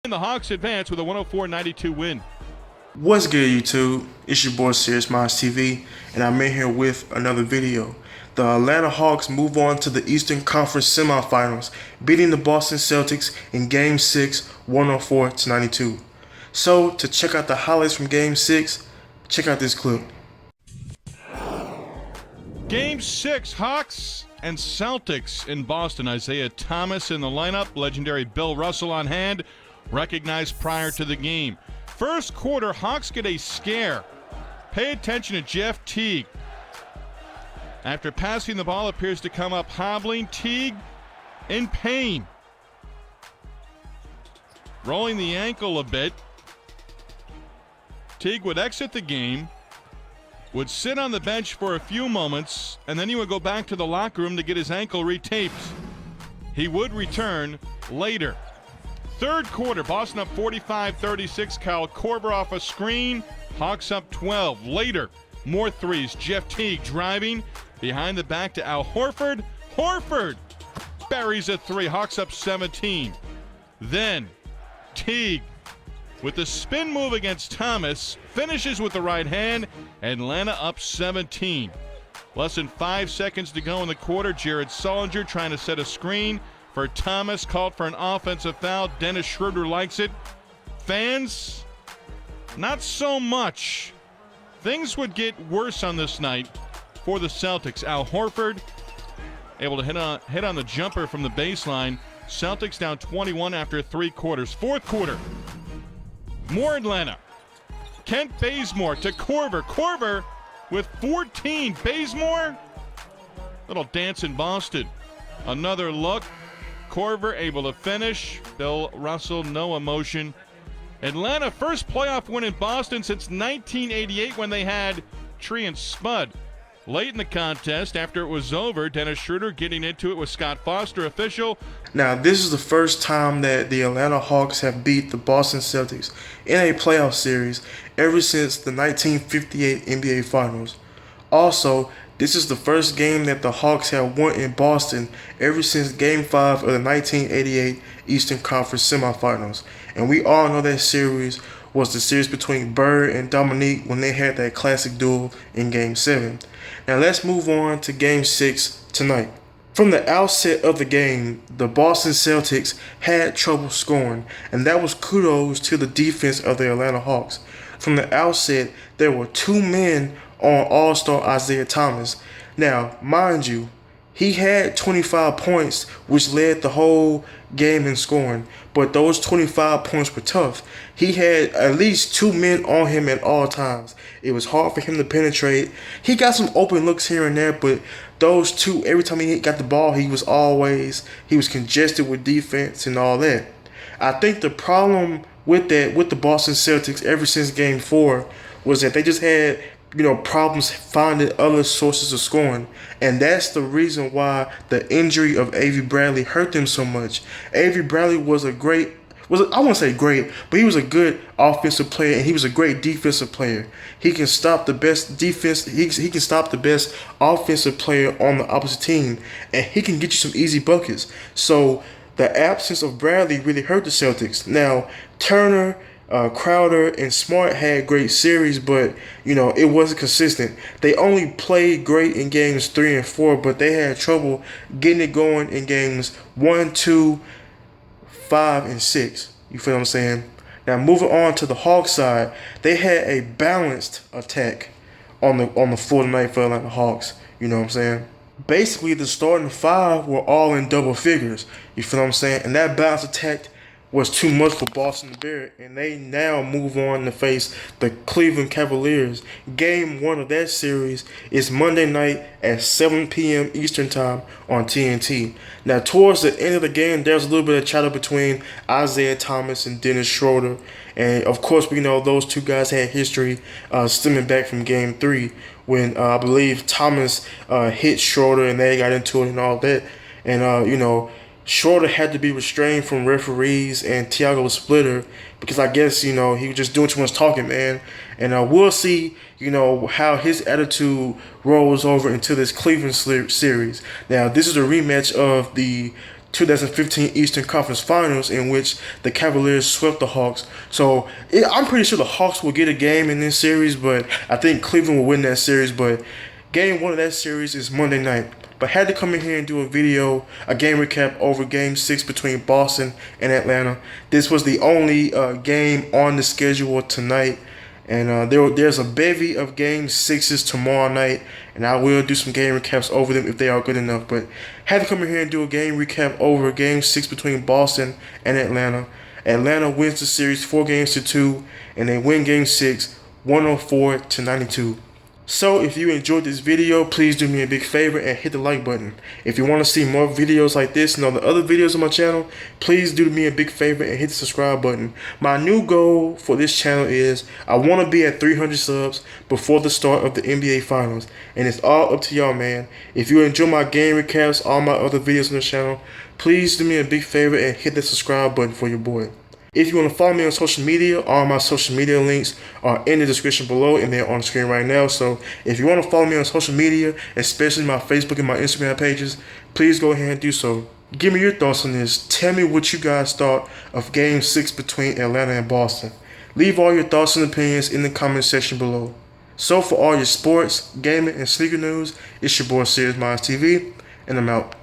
And the Hawks advance with a 104-92 win. What's good, YouTube? It's your boy Serious Minds TV, and I'm in here with another video. The Atlanta Hawks move on to the Eastern Conference semifinals, beating the Boston Celtics in Game 6, 104-92. So, to check out the highlights from Game 6, check out this clip. Game 6, Hawks and Celtics in Boston. Isaiah Thomas in the lineup, legendary Bill Russell on hand, recognized prior to the game. First quarter, Hawks get a scare. Pay attention to Jeff Teague. After passing the ball, appears to come up hobbling. Teague in pain. Rolling the ankle a bit. Teague would exit the game, would sit on the bench for a few moments, and then he would go back to the locker room to get his ankle retaped. He would return later. Third quarter, Boston up 45-36. Kyle Korver off a screen. Hawks up 12. Later, more threes. Jeff Teague driving behind the back to Al Horford. Horford buries a three. Hawks up 17. Then Teague with the spin move against Thomas, finishes with the right hand. Atlanta up 17. Less than 5 seconds to go in the quarter. Jared Sullinger trying to set a screen for Thomas, called for an offensive foul. Dennis Schroeder likes it. Fans, not so much. Things would get worse on this night for the Celtics. Al Horford able to hit on the jumper from the baseline. Celtics down 21 after three quarters. Fourth quarter, more Atlanta. Kent Bazemore to Korver. Korver with 14. Bazemore, little dance in Boston. Another look. Korver able to finish. Bill Russell, no emotion. Atlanta, first playoff win in Boston since 1988 when they had Tree and Spud. Late in the contest, after it was over, Dennis Schroeder getting into it with Scott Foster, official. Now, this is the first time that the Atlanta Hawks have beat the Boston Celtics in a playoff series ever since the 1958 NBA Finals. Also, this is the first game that the Hawks have won in Boston ever since Game 5 of the 1988 Eastern Conference semifinals. And we all know that series was the series between Bird and Dominique when they had that classic duel in Game 7. Now let's move on to Game 6 tonight. From the outset of the game, the Boston Celtics had trouble scoring, and that was kudos to the defense of the Atlanta Hawks. From the outset, there were two men on All-Star Isaiah Thomas. Now, mind you, he had 25 points, which led the whole game in scoring, but those 25 points were tough. He had at least two men on him at all times. It was hard for him to penetrate. He got some open looks here and there, but those two, every time he got the ball, he was congested with defense and all that. I think the problem with the Boston Celtics ever since Game 4 was that they just had problems finding other sources of scoring. And that's the reason why the injury of Avery Bradley hurt them so much. Avery Bradley was I won't say great, but he was a good offensive player and he was a great defensive player. He can stop the best defense, he can stop the best offensive player on the opposite team, and he can get you some easy buckets. So the absence of Bradley really hurt the Celtics. Now, Turner, Crowder, and Smart had great series, but it wasn't consistent. They only played great in games 3 and 4, but they had trouble getting it going in games 1, 2, 5, and 6. You feel what I'm saying? Now, moving on to the Hawks side, they had a balanced attack on the floor tonight for the Hawks. You know what I'm saying? Basically, the starting five were all in double figures. You feel what I'm saying? And that balanced attack was too much for Boston to bear, and they now move on to face the Cleveland Cavaliers. Game 1 of that series is Monday night at 7 p.m. Eastern Time on TNT. Now, towards the end of the game, there's a little bit of chatter between Isaiah Thomas and Dennis Schroeder, and of course, we know those two guys had history stemming back from Game 3 when I believe Thomas hit Schroeder and they got into it and all that, and Schroeder had to be restrained from referees and Tiago Splitter because I guess, he was just doing too much talking, man. And we'll see, how his attitude rolls over into this Cleveland series. Now, this is a rematch of the 2015 Eastern Conference Finals, in which the Cavaliers swept the Hawks. So I'm pretty sure the Hawks will get a game in this series, but I think Cleveland will win that series. But game 1 of that series is Monday night. But had to come in here and do a game recap over Game 6 between Boston and Atlanta. This was the only game on the schedule tonight. And there's a bevy of Game 6s tomorrow night, and I will do some game recaps over them if they are good enough. But had to come in here and do a game recap over Game 6 between Boston and Atlanta. Atlanta wins the series 4-2, and they win Game 6 104-92. So if you enjoyed this video, please do me a big favor and hit the like button. If you want to see more videos like this and all the other videos on my channel, please do me a big favor and hit the subscribe button. My new goal for this channel is I want to be at 300 subs before the start of the NBA Finals. And it's all up to y'all, man. If you enjoy my game recaps, all my other videos on the channel, please do me a big favor and hit the subscribe button for your boy. If you want to follow me on social media, all my social media links are in the description below and they're on the screen right now. So if you want to follow me on social media, especially my Facebook and my Instagram pages, please go ahead and do so. Give me your thoughts on this. Tell me what you guys thought of Game 6 between Atlanta and Boston. Leave all your thoughts and opinions in the comment section below. So for all your sports, gaming, and sneaker news, it's your boy Serious Minds TV, and I'm out.